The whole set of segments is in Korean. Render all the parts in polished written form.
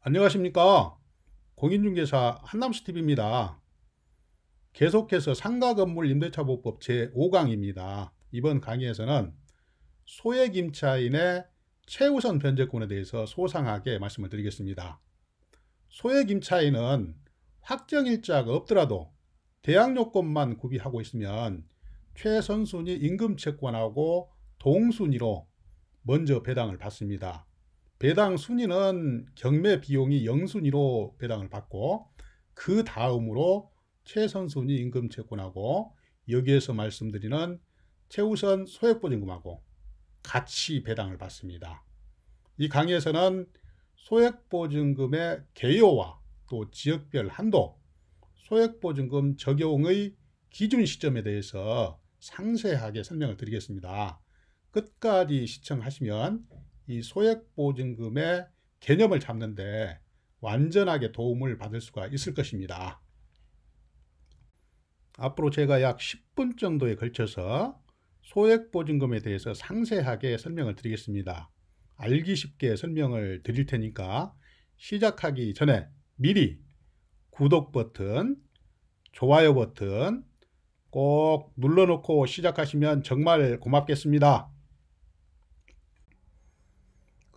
안녕하십니까. 공인중개사 한남스TV입니다. 계속해서 상가건물 임대차보호법 제5강입니다. 이번 강의에서는 소액임차인의 최우선 변제권에 대해서 소상하게 말씀을 드리겠습니다. 소액임차인은 확정일자가 없더라도 대항요건만 구비하고 있으면 최선순위 임금채권하고 동순위로 먼저 배당을 받습니다. 배당 순위는 경매 비용이 0순위로 배당을 받고 그 다음으로 최선순위 임금채권하고 여기에서 말씀드리는 최우선 소액보증금하고 같이 배당을 받습니다. 이 강의에서는 소액보증금의 개요와 또 지역별 한도, 소액보증금 적용의 기준 시점에 대해서 상세하게 설명을 드리겠습니다. 끝까지 시청하시면 이 소액보증금의 개념을 잡는데 완전하게 도움을 받을 수가 있을 것입니다. 앞으로 제가 약 10분 정도에 걸쳐서 소액보증금에 대해서 상세하게 설명을 드리겠습니다. 알기 쉽게 설명을 드릴 테니까 시작하기 전에 미리 구독 버튼, 좋아요 버튼 꼭 눌러놓고 시작하시면 정말 고맙겠습니다.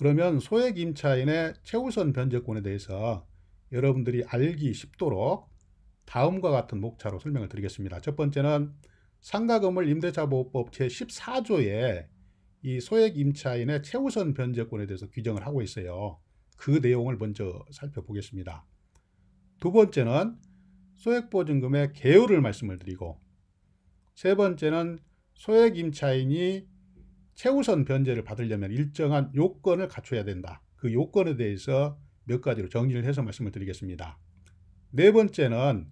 그러면 소액임차인의 최우선 변제권에 대해서 여러분들이 알기 쉽도록 다음과 같은 목차로 설명을 드리겠습니다. 첫 번째는 상가건물 임대차보호법 제14조에 이 소액임차인의 최우선 변제권에 대해서 규정을 하고 있어요. 그 내용을 먼저 살펴보겠습니다. 두 번째는 소액보증금의 개요를 말씀을 드리고, 세 번째는 소액임차인이 최우선 변제를 받으려면 일정한 요건을 갖춰야 된다. 그 요건에 대해서 몇 가지로 정리를 해서 말씀을 드리겠습니다. 네 번째는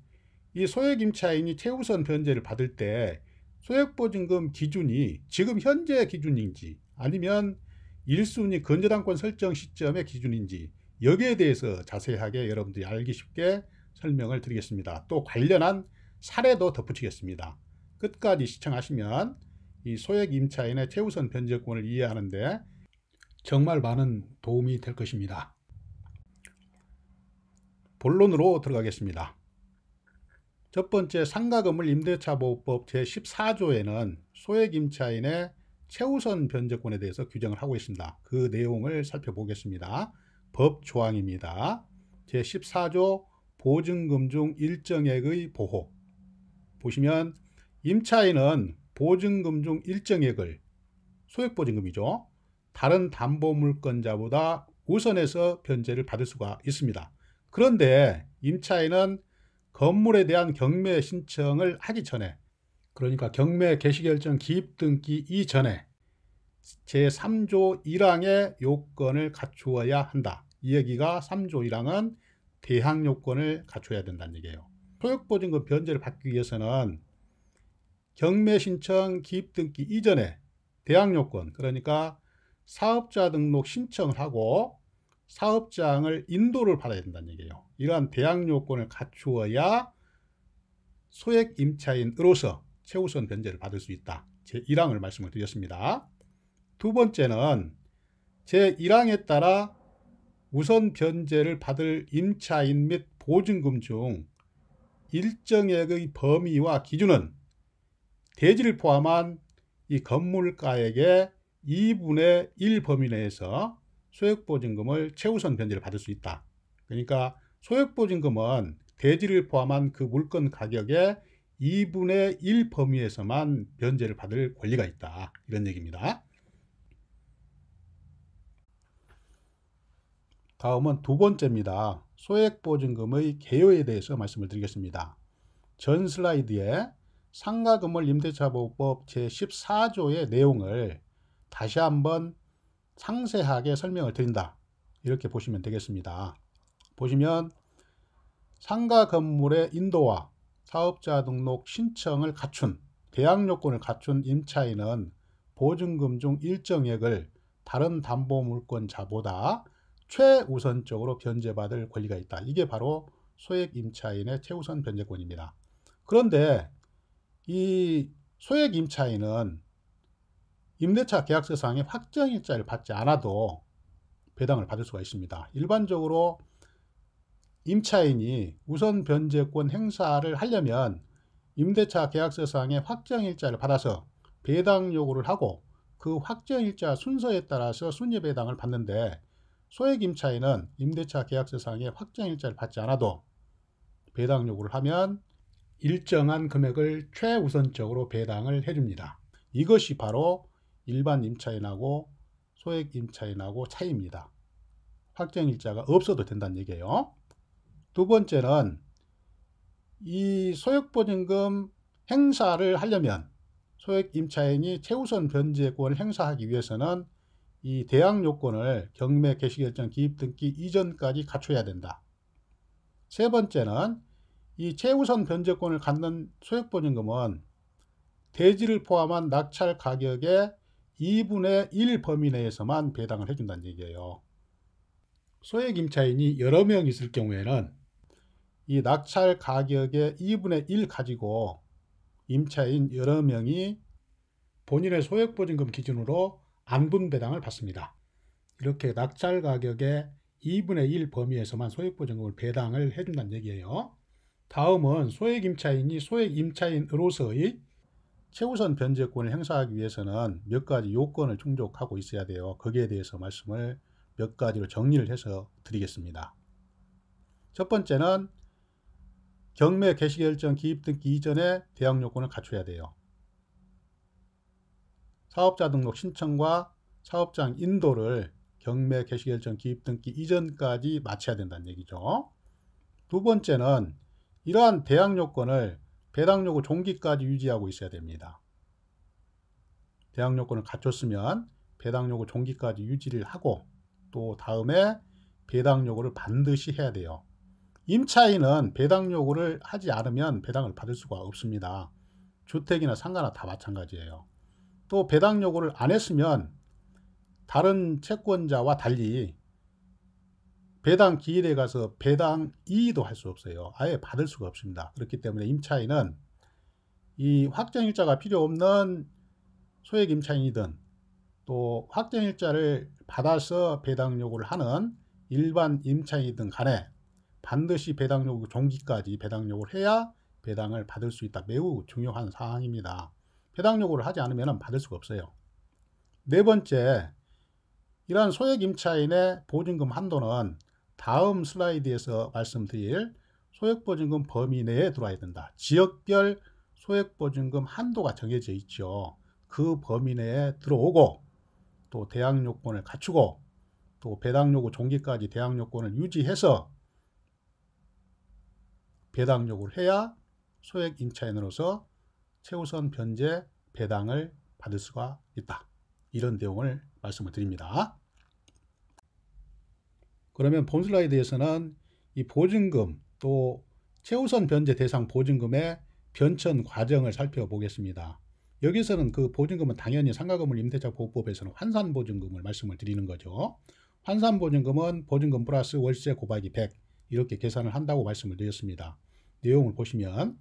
이 소액임차인이 최우선 변제를 받을 때 소액보증금 기준이 지금 현재 기준인지 아니면 1순위 건재당권 설정 시점의 기준인지 여기에 대해서 자세하게 여러분들이 알기 쉽게 설명을 드리겠습니다. 또 관련한 사례도 덧붙이겠습니다. 끝까지 시청하시면 이 소액임차인의 최우선 변제권을 이해하는데 정말 많은 도움이 될 것입니다. 본론으로 들어가겠습니다. 첫 번째, 상가건물 임대차보호법 제14조에는 소액임차인의 최우선 변제권에 대해서 규정을 하고 있습니다. 그 내용을 살펴보겠습니다. 법 조항입니다. 제14조 보증금 중 일정액의 보호. 보시면 임차인은 보증금 중 일정액을, 소액보증금이죠, 다른 담보물권자보다 우선해서 변제를 받을 수가 있습니다. 그런데 임차인은 건물에 대한 경매 신청을 하기 전에, 그러니까 경매 개시결정 기입 등기 이전에 제3조 1항의 요건을 갖추어야 한다. 이 얘기가 3조 1항은 대항 요건을 갖춰야 된다는 얘기예요. 소액보증금 변제를 받기 위해서는 경매 신청 기입 등기 이전에 대항 요건, 그러니까 사업자 등록 신청을 하고 사업장을 인도를 받아야 된다는 얘기예요. 이러한 대항 요건을 갖추어야 소액임차인으로서 최우선 변제를 받을 수 있다. 제1항을 말씀을 드렸습니다. 두 번째는 제1항에 따라 우선 변제를 받을 임차인 및 보증금 중 일정액의 범위와 기준은 대지를 포함한 이 건물가액의 2분의 1 범위 내에서 소액보증금을 최우선 변제를 받을 수 있다. 그러니까 소액보증금은 대지를 포함한 그 물건 가격의 2분의 1 범위에서만 변제를 받을 권리가 있다. 이런 얘기입니다. 다음은 두 번째입니다. 소액보증금의 개요에 대해서 말씀을 드리겠습니다. 전 슬라이드에 상가건물 임대차보호법 제14조의 내용을 다시 한번 상세하게 설명을 드린다. 이렇게 보시면 되겠습니다. 보시면 상가건물의 인도와 사업자 등록 신청을 갖춘, 대항 요건을 갖춘 임차인은 보증금 중 일정액을 다른 담보물권자보다 최우선적으로 변제받을 권리가 있다. 이게 바로 소액임차인의 최우선 변제권입니다. 그런데 이 소액임차인은 임대차 계약서상의 확정일자를 받지 않아도 배당을 받을 수가 있습니다. 일반적으로 임차인이 우선 변제권 행사를 하려면 임대차 계약서상의 확정일자를 받아서 배당 요구를 하고 그 확정일자 순서에 따라서 순위배당을 받는데, 소액 임차인은 임대차 계약서상의 확정일자를 받지 않아도 배당 요구를 하면 일정한 금액을 최우선적으로 배당을 해줍니다. 이것이 바로 일반 임차인하고 소액 임차인하고 차이입니다. 확정일자가 없어도 된다는 얘기예요. 두 번째는 이 소액보증금 행사를 하려면 소액 임차인이 최우선 변제권을 행사하기 위해서는 이 대항 요건을 경매 개시결정 기입 등기 이전까지 갖춰야 된다. 세 번째는 이 최우선 변제권을 갖는 소액보증금은 대지를 포함한 낙찰 가격의 2분의 1 범위 내에서만 배당을 해준다는 얘기예요. 소액 임차인이 여러 명 있을 경우에는 이 낙찰 가격의 2분의 1 가지고 임차인 여러 명이 본인의 소액보증금 기준으로 안분배당을 받습니다. 이렇게 낙찰 가격의 2분의 1 범위에서만 소액보증금을 배당을 해준다는 얘기예요. 다음은 소액 임차인이 소액 임차인으로서의 최우선 변제권을 행사하기 위해서는 몇 가지 요건을 충족하고 있어야 돼요. 거기에 대해서 말씀을 몇 가지로 정리를 해서 드리겠습니다. 첫 번째는 경매 개시결정 기입 등기 이전에 대항 요건을 갖춰야 돼요. 사업자 등록 신청과 사업장 인도를 경매 개시결정 기입 등기 이전까지 마쳐야 된다는 얘기죠. 두 번째는 이러한 대항 요건을 배당 요구 종기까지 유지하고 있어야 됩니다. 대항 요건을 갖췄으면 배당 요구 종기까지 유지를 하고 또 다음에 배당 요구를 반드시 해야 돼요. 임차인은 배당 요구를 하지 않으면 배당을 받을 수가 없습니다. 주택이나 상가나 다 마찬가지예요. 또 배당 요구를 안 했으면 다른 채권자와 달리 배당 기일에 가서 배당 이의도 할 수 없어요. 아예 받을 수가 없습니다. 그렇기 때문에 임차인은 이 확정일자가 필요 없는 소액 임차인이든 또 확정일자를 받아서 배당 요구를 하는 일반 임차인이든 간에 반드시 배당 요구 종기까지 배당 요구를 해야 배당을 받을 수 있다. 매우 중요한 사항입니다. 배당 요구를 하지 않으면 받을 수가 없어요. 네 번째, 이러한 소액 임차인의 보증금 한도는 다음 슬라이드에서 말씀드릴 소액보증금 범위 내에 들어와야 된다. 지역별 소액보증금 한도가 정해져 있죠. 그 범위 내에 들어오고 또 대항 요건을 갖추고 또 배당 요구 종기까지 대항 요건을 유지해서 배당 요구를 해야 소액 임차인으로서 최우선 변제 배당을 받을 수가 있다. 이런 내용을 말씀을 드립니다. 그러면 본 슬라이드에서는 이 보증금 또 최우선 변제 대상 보증금의 변천 과정을 살펴보겠습니다. 여기서는 그 보증금은 당연히 상가건물 임대차 보호법에서는 환산보증금을 말씀을 드리는 거죠. 환산보증금은 보증금 플러스 월세 곱하기 100 이렇게 계산을 한다고 말씀을 드렸습니다. 내용을 보시면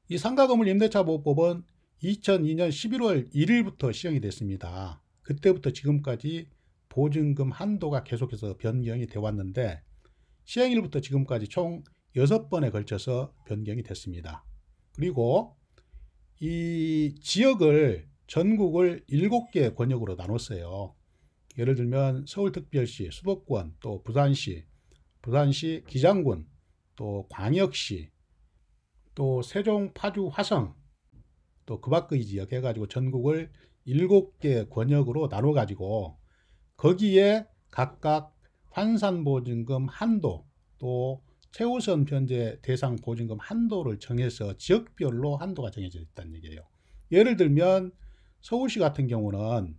이 상가건물 임대차 보호법은 2002년 11월 1일부터 시행이 됐습니다. 그때부터 지금까지 보증금 한도가 계속해서 변경이 되어 왔는데 시행일부터 지금까지 총 6번에 걸쳐서 변경이 됐습니다. 그리고 이 지역을 전국을 7개 권역으로 나눴어요. 예를 들면 서울특별시, 수도권, 또 부산시 기장군, 또 광역시, 또 세종, 파주, 화성, 또 그 밖의 지역 해가지고 전국을 7개 권역으로 나눠가지고 거기에 각각 환산보증금 한도 또 최우선 변제 대상 보증금 한도를 정해서 지역별로 한도가 정해져 있다는 얘기예요. 예를 들면 서울시 같은 경우는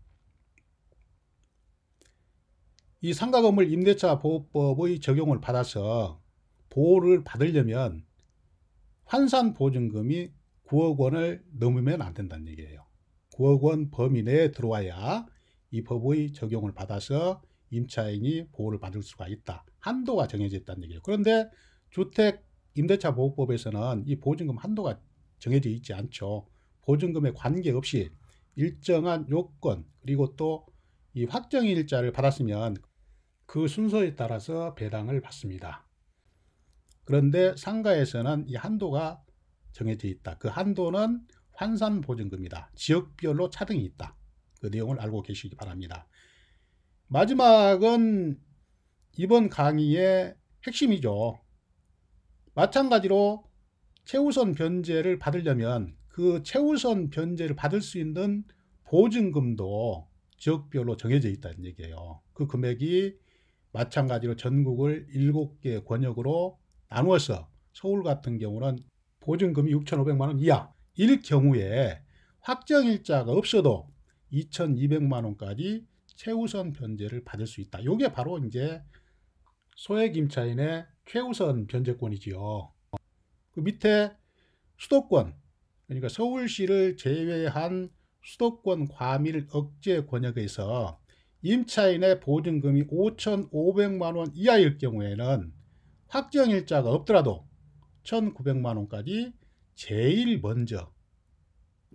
이 상가건물 임대차 보호법의 적용을 받아서 보호를 받으려면 환산보증금이 9억 원을 넘으면 안 된다는 얘기예요. 9억 원 범위 내에 들어와야 이 법의 적용을 받아서 임차인이 보호를 받을 수가 있다. 한도가 정해져 있다는 얘기예요. 그런데 주택 임대차 보호법에서는 이 보증금 한도가 정해져 있지 않죠. 보증금에 관계없이 일정한 요건 그리고 또 이 확정일자를 받았으면 그 순서에 따라서 배당을 받습니다. 그런데 상가에서는 이 한도가 정해져 있다. 그 한도는 환산보증금이다. 지역별로 차등이 있다. 그 내용을 알고 계시기 바랍니다. 마지막은 이번 강의의 핵심이죠. 마찬가지로 최우선 변제를 받으려면 그 최우선 변제를 받을 수 있는 보증금도 지역별로 정해져 있다는 얘기예요. 그 금액이 마찬가지로 전국을 7개 권역으로 나누어서 서울 같은 경우는 보증금이 6,500만 원 이하일 경우에 확정일자가 없어도 2,200만 원까지 최우선 변제를 받을 수 있다. 이게 바로 이제 소액임차인의 최우선 변제권이지요. 그 밑에 수도권, 그러니까 서울시를 제외한 수도권 과밀 억제 권역에서 임차인의 보증금이 5,500만 원 이하일 경우에는 확정일자가 없더라도 1,900만 원까지 제일 먼저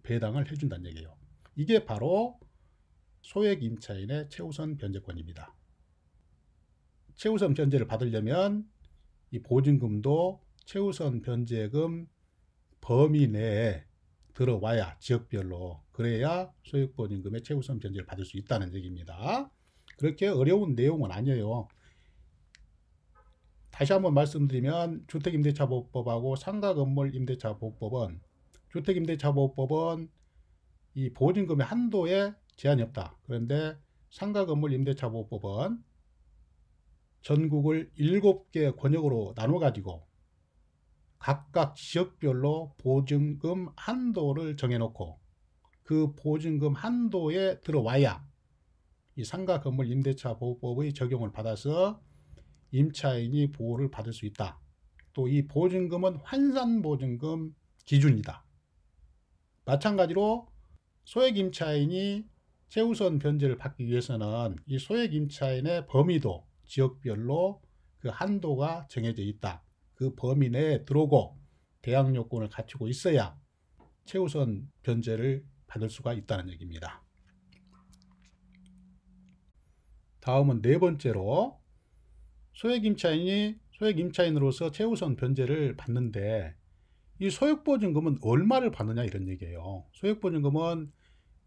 배당을 해준다는 얘기예요. 이게 바로 소액임차인의 최우선 변제권입니다. 최우선 변제를 받으려면 이 보증금도 최우선 변제금 범위 내에 들어와야 지역별로 그래야 소액보증금의 최우선 변제를 받을 수 있다는 얘기입니다. 그렇게 어려운 내용은 아니에요. 다시 한번 말씀드리면 주택임대차보호법하고 상가건물임대차보호법은 주택임대차보호법은 이 보증금의 한도에 제한이 없다. 그런데 상가건물임대차보호법은 전국을 7개 권역으로 나눠 가지고 각각 지역별로 보증금 한도를 정해놓고 그 보증금 한도에 들어와야 이 상가건물임대차보호법의 적용을 받아서 임차인이 보호를 받을 수 있다. 또 이 보증금은 환산보증금 기준이다. 마찬가지로 소액임차인이 최우선 변제를 받기 위해서는 이 소액임차인의 범위도 지역별로 그 한도가 정해져 있다. 그 범위 내에 들어오고 대항 요건을 갖추고 있어야 최우선 변제를 받을 수가 있다는 얘기입니다. 다음은 네 번째로 소액임차인으로서 최우선 변제를 받는데 이 소액보증금은 얼마를 받느냐 이런 얘기예요. 소액보증금은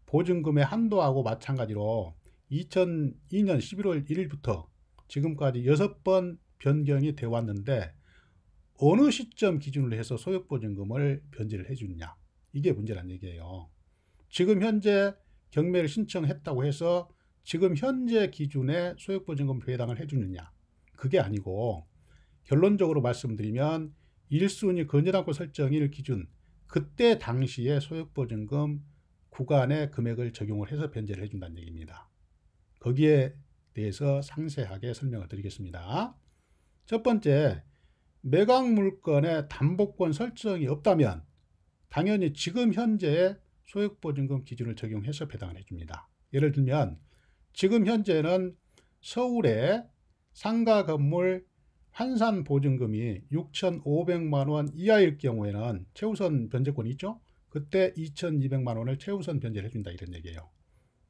보증금의 한도하고 마찬가지로 2002년 11월 1일부터 지금까지 6번 변경이 되어 왔는데 어느 시점 기준으로 해서 소액보증금을 변제를 해주느냐 이게 문제란 얘기예요. 지금 현재 경매를 신청했다고 해서 지금 현재 기준에 소액보증금 배당을 해주느냐 그게 아니고 결론적으로 말씀드리면 1순위 건전한권 설정일 기준 그때 당시에 소액보증금 구간의 금액을 적용을 해서 변제를 해준다는 얘기입니다. 거기에 대해서 상세하게 설명을 드리겠습니다. 첫 번째, 매각물건의 담보권 설정이 없다면 당연히 지금 현재의 소액보증금 기준을 적용해서 배당을 해줍니다. 예를 들면 지금 현재는 서울의 상가건물 환산보증금이 6,500만 원 이하일 경우에는 최우선 변제권이 있죠. 그때 2,200만 원을 최우선 변제를 해준다 이런 얘기예요.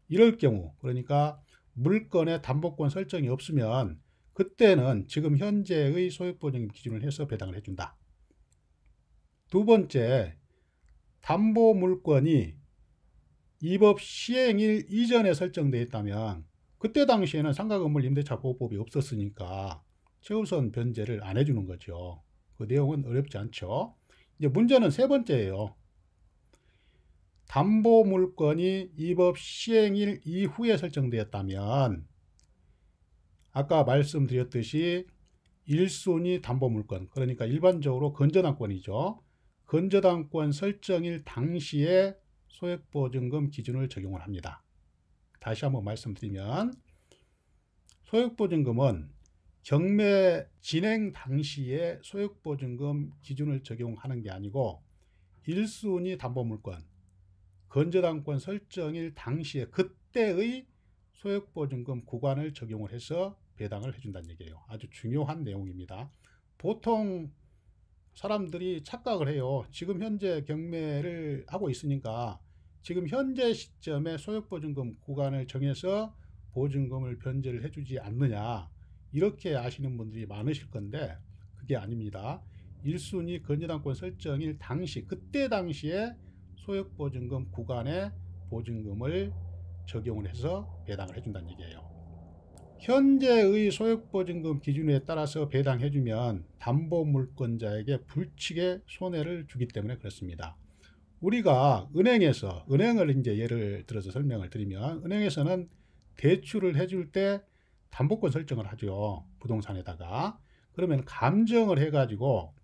이럴 경우 그러니까 물건의 담보권 설정이 없으면 그때는 지금 현재의 소액보증금 기준을 해서 배당을 해준다. 두 번째, 담보물건이 입업 시행일 이전에 설정되어 있다면 그때 당시에는 상가건물 임대차보호법이 없었으니까 최우선 변제를 안 해주는 거죠. 그 내용은 어렵지 않죠. 이제 문제는 세 번째예요. 담보물건이 입업 시행일 이후에 설정되었다면 아까 말씀드렸듯이 1순위 담보물건 그러니까 일반적으로 건전한권이죠. 건전한권 설정일 당시에 소액보증금 기준을 적용을 합니다. 다시 한번 말씀드리면 소액보증금은 경매 진행 당시에 소액보증금 기준을 적용하는 게 아니고 1순위 담보물건 건전한권 설정일 당시에 그때의 소액보증금 구간을 적용을 해서 배당을 해준다는 얘기예요. 아주 중요한 내용입니다. 보통 사람들이 착각을 해요. 지금 현재 경매를 하고 있으니까 지금 현재 시점에 소액보증금 구간을 정해서 보증금을 변제를 해주지 않느냐 이렇게 아시는 분들이 많으실 건데 그게 아닙니다. 1순위 건저당권 설정일 당시 그때 당시에 소액보증금 구간에 보증금을 적용을 해서 배당을 해준다는 얘기예요. 현재의 소액보증금 기준에 따라서 배당해주면 담보물권자에게 불치게 손해를 주기 때문에 그렇습니다. 우리가 은행을 이제 예를 들어서 설명을 드리면, 은행에서는 대출을 해줄 때 담보권 설정을 하죠. 부동산에다가. 그러면 감정을 해가지고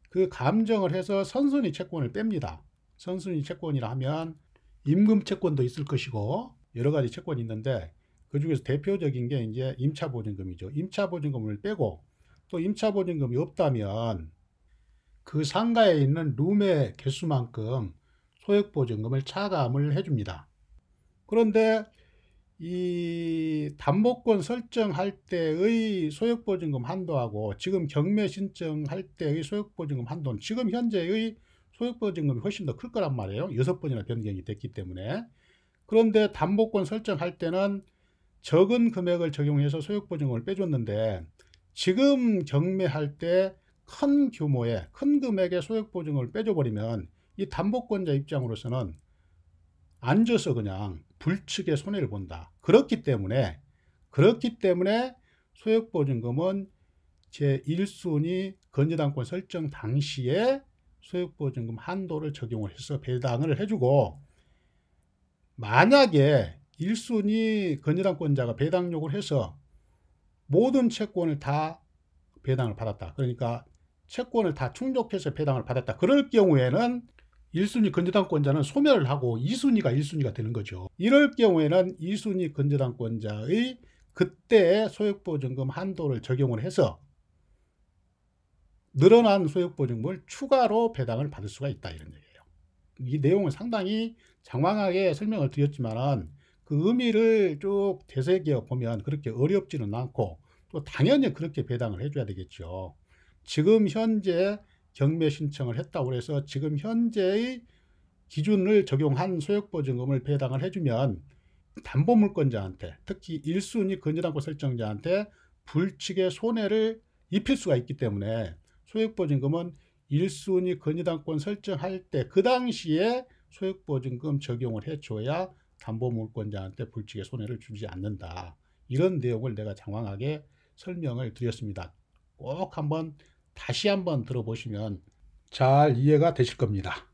그 감정을 해서 선순위 채권을 뺍니다. 선순위 채권이라 하면 임금 채권도 있을 것이고 여러 가지 채권이 있는데 그 중에서 대표적인 게 이제 임차보증금이죠. 임차보증금을 빼고 또 임차보증금이 없다면 그 상가에 있는 룸의 개수만큼 소액보증금을 차감을 해줍니다. 그런데 이 담보권 설정할 때의 소액보증금 한도하고 지금 경매 신청할 때의 소액보증금 한도는 지금 현재의 소액보증금이 훨씬 더 클 거란 말이에요. 6번이나 변경이 됐기 때문에. 그런데 담보권 설정할 때는 적은 금액을 적용해서 소액보증금을 빼줬는데 지금 경매할 때 큰 규모의 큰 금액의 소액보증금을 빼줘버리면 이 담보권자 입장으로서는 앉아서 그냥 불측의 손해를 본다. 그렇기 때문에 소액보증금은 제1순위 건저당권 설정 당시에 소액보증금 한도를 적용을 해서 배당을 해주고, 만약에 1순위 건저당권자가 배당 요구를 해서 모든 채권을 다 배당을 받았다. 그러니까 채권을 다 충족해서 배당을 받았다. 그럴 경우에는 1순위 건저당권자는 소멸을 하고 2순위가 1순위가 되는 거죠. 이럴 경우에는 2순위 건저당권자의 그때의 소액보증금 한도를 적용을 해서 늘어난 소액보증금을 추가로 배당을 받을 수가 있다, 이런 얘기예요. 이 내용은 상당히 장황하게 설명을 드렸지만 그 의미를 쭉 되새겨 보면 그렇게 어렵지는 않고 또 당연히 그렇게 배당을 해줘야 되겠죠. 지금 현재 경매 신청을 했다고 해서 지금 현재의 기준을 적용한 소액보증금을 배당을 해주면 담보물권자한테, 특히 1순위 건저당권 설정자한테 불측의 손해를 입힐 수가 있기 때문에 소액보증금은 1순위 건저당권 설정할 때 그 당시에 소액보증금 적용을 해줘야 담보물권자한테 불측의 손해를 주지 않는다. 이런 내용을 내가 장황하게 설명을 드렸습니다. 꼭 다시 한번 들어보시면 잘 이해가 되실 겁니다.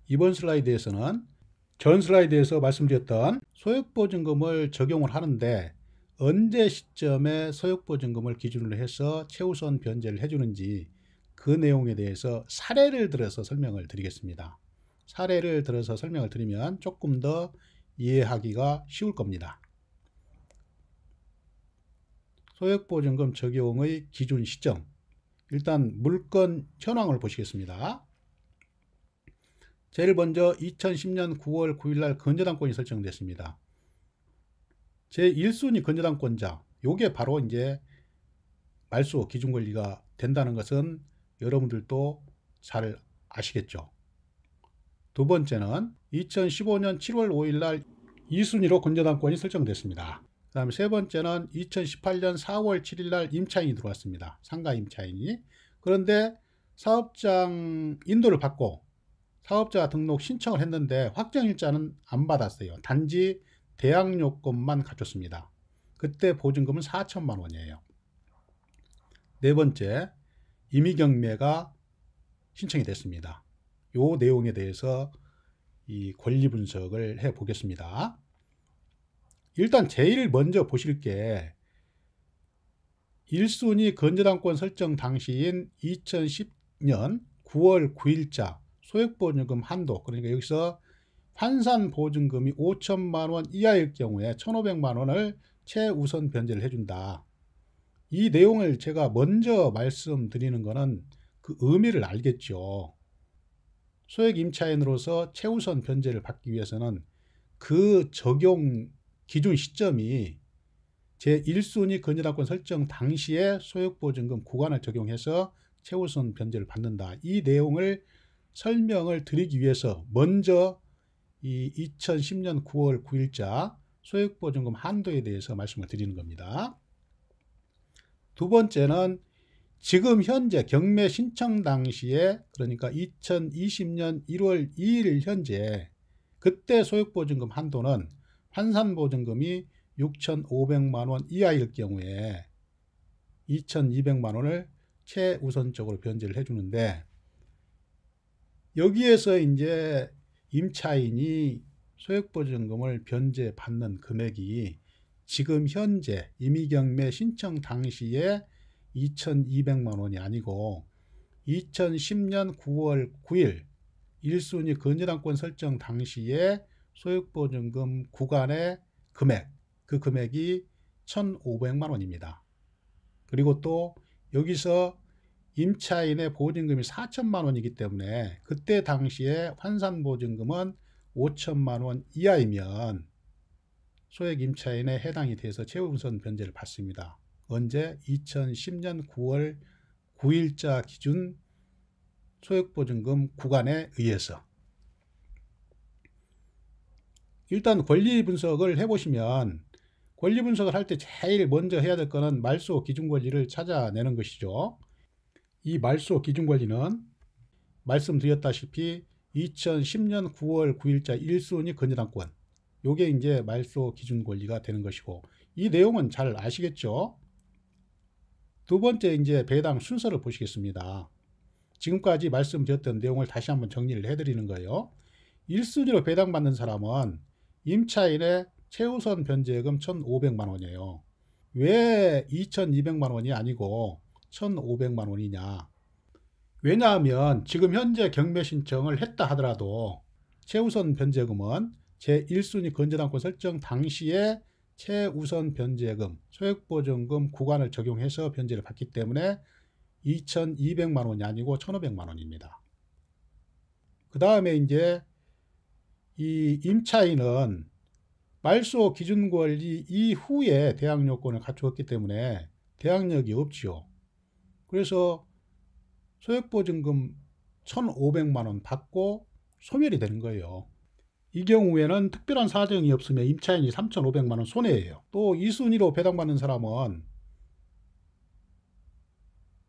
이번 슬라이드에서는 전 슬라이드에서 말씀드렸던 소액보증금을 적용을 하는데 언제 시점에 소액보증금을 기준으로 해서 최우선 변제를 해주는지 그 내용에 대해서 사례를 들어서 설명을 드리겠습니다. 사례를 들어서 설명을 드리면 조금 더 이해하기가 쉬울 겁니다. 소액보증금 적용의 기준 시점, 일단 물건 현황을 보시겠습니다. 제일 먼저 2010년 9월 9일 날 건저당권이 설정됐습니다. 제1순위 건저당권자, 요게 바로 이제 말소 기준 권리가 된다는 것은 여러분들도 잘 아시겠죠. 두 번째는 2015년 7월 5일 날 2순위로 건저당권이 설정됐습니다. 그 다음에 세 번째는 2018년 4월 7일 날 임차인이 들어왔습니다. 상가 임차인이. 그런데 사업장 인도를 받고 사업자 등록 신청을 했는데 확정일자는 안 받았어요. 단지 대항 요건만 갖췄습니다. 그때 보증금은 4천만 원이에요. 네 번째, 임의경매가 신청이 됐습니다. 요 내용에 대해서 이 권리 분석을 해 보겠습니다. 일단 제일 먼저 보실 게 1순위 건저당권 설정 당시인 2010년 9월 9일자 소액보증금 한도, 그러니까 여기서 환산보증금이 5천만 원 이하일 경우에 1,500만 원을 최우선 변제를 해준다. 이 내용을 제가 먼저 말씀드리는 것은 그 의미를 알겠죠. 소액 임차인으로서 최우선 변제를 받기 위해서는 그 적용 기준 시점이 제1순위 건저당권 설정 당시에 소액보증금 구간을 적용해서 최우선 변제를 받는다. 이 내용을 설명을 드리기 위해서 먼저 이 2010년 9월 9일자 소액보증금 한도에 대해서 말씀을 드리는 겁니다. 두 번째는 지금 현재 경매 신청 당시에, 그러니까 2020년 1월 2일 현재 그때 소액보증금 한도는 환산보증금이 6,500만 원 이하일 경우에 2,200만 원을 최우선적으로 변제를 해주는데, 여기에서 이제 임차인이 소액보증금을 변제받는 금액이 지금 현재 임의경매 신청 당시에 2,200만 원이 아니고 2010년 9월 9일 1순위 건전항권 설정 당시에 소액보증금 구간의 금액, 그 금액이 1,500만 원입니다. 그리고 또 여기서 임차인의 보증금이 4천만 원이기 때문에 그때 당시에 환산보증금은 5천만 원 이하이면 소액 임차인에 해당이 돼서 최우선 변제를 받습니다. 언제? 2010년 9월 9일자 기준 소액보증금 구간에 의해서. 일단 권리 분석을 해보시면, 권리 분석을 할 때 제일 먼저 해야 될 거는 말소 기준 권리를 찾아내는 것이죠. 이 말소 기준 권리는 말씀드렸다시피 2010년 9월 9일자 1순위 건전항권, 요게 이제 말소 기준 권리가 되는 것이고, 이 내용은 잘 아시겠죠? 두 번째 이제 배당 순서를 보시겠습니다. 지금까지 말씀드렸던 내용을 다시 한번 정리를 해드리는 거예요. 1순위로 배당받는 사람은 임차인의 최우선 변제금 1,500만 원이에요. 왜 2,200만 원이 아니고 1,500만 원이냐? 왜냐하면 지금 현재 경매 신청을 했다 하더라도 최우선 변제금은 제1순위 건전항권 설정 당시에 최우선 변제금, 소액보증금 구간을 적용해서 변제를 받기 때문에 2,200만 원이 아니고 1,500만 원입니다. 그 다음에 이제 이 임차인은 말소 기준 권리 이후에 대항 요건을 갖추었기 때문에 대항력이 없지요. 그래서 소액보증금 1,500만 원 받고 소멸이 되는 거예요. 이 경우에는 특별한 사정이 없으면 임차인이 3,500만 원 손해예요. 또 2순위로 배당받는 사람은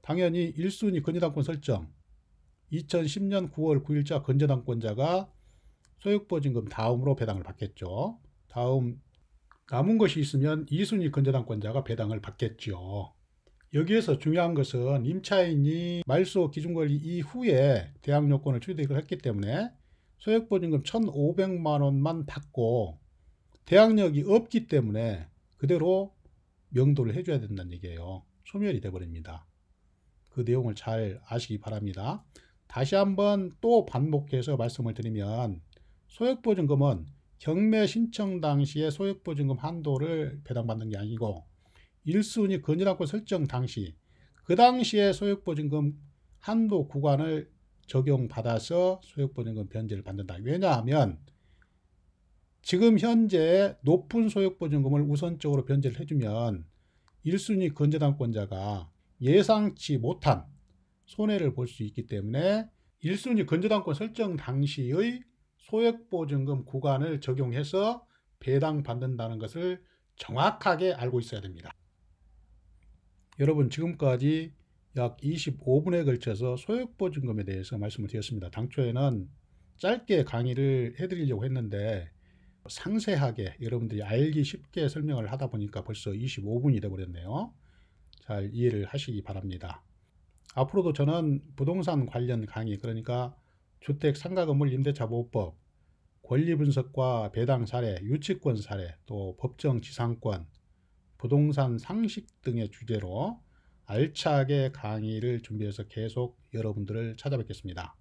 당연히 1순위 건전항권 설정 2010년 9월 9일자 건전항권자가 소액보증금 다음으로 배당을 받겠죠. 다음 남은 것이 있으면 2순위 건전항권자가 배당을 받겠죠. 여기에서 중요한 것은 임차인이 말소 기준권리 이후에 대항요건을 취득을 했기 때문에 소액보증금 1,500만 원만 받고 대항력이 없기 때문에 그대로 명도를 해줘야 된다는 얘기예요. 소멸이 돼버립니다. 그 내용을 잘 아시기 바랍니다. 다시 한번 또 반복해서 말씀을 드리면, 소액보증금은 경매 신청 당시에 소액보증금 한도를 배당받는 게 아니고 1순위 건전항권 설정 당시, 그 당시에 소액보증금 한도 구간을 적용받아서 소액보증금 변제를 받는다. 왜냐하면 지금 현재 높은 소액보증금을 우선적으로 변제를 해주면 1순위 건전항권자가 예상치 못한 손해를 볼 수 있기 때문에 1순위 건전항권 설정 당시의 소액보증금 구간을 적용해서 배당받는다는 것을 정확하게 알고 있어야 됩니다. 여러분, 지금까지 약 25분에 걸쳐서 소액보증금에 대해서 말씀을 드렸습니다. 당초에는 짧게 강의를 해드리려고 했는데 상세하게 여러분들이 알기 쉽게 설명을 하다 보니까 벌써 25분이 되어버렸네요. 잘 이해를 하시기 바랍니다. 앞으로도 저는 부동산 관련 강의, 그러니까 주택 상가 건물 임대차 보호법, 권리 분석과 배당 사례, 유치권 사례, 또 법정 지상권, 부동산 상식 등의 주제로 알차게 강의를 준비해서 계속 여러분들을 찾아뵙겠습니다.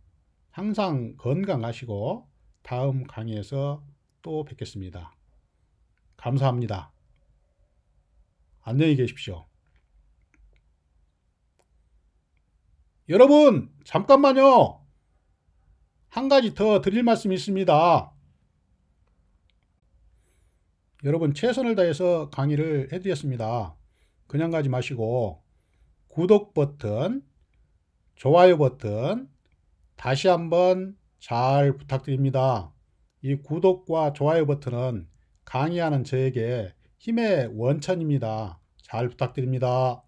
항상 건강하시고 다음 강의에서 또 뵙겠습니다. 감사합니다. 안녕히 계십시오. 여러분, 잠깐만요. 한 가지 더 드릴 말씀이 있습니다. 여러분, 최선을 다해서 강의를 해드렸습니다. 그냥 가지 마시고 구독 버튼, 좋아요 버튼 다시 한번 잘 부탁드립니다. 이 구독과 좋아요 버튼은 강의하는 저에게 힘의 원천입니다. 잘 부탁드립니다.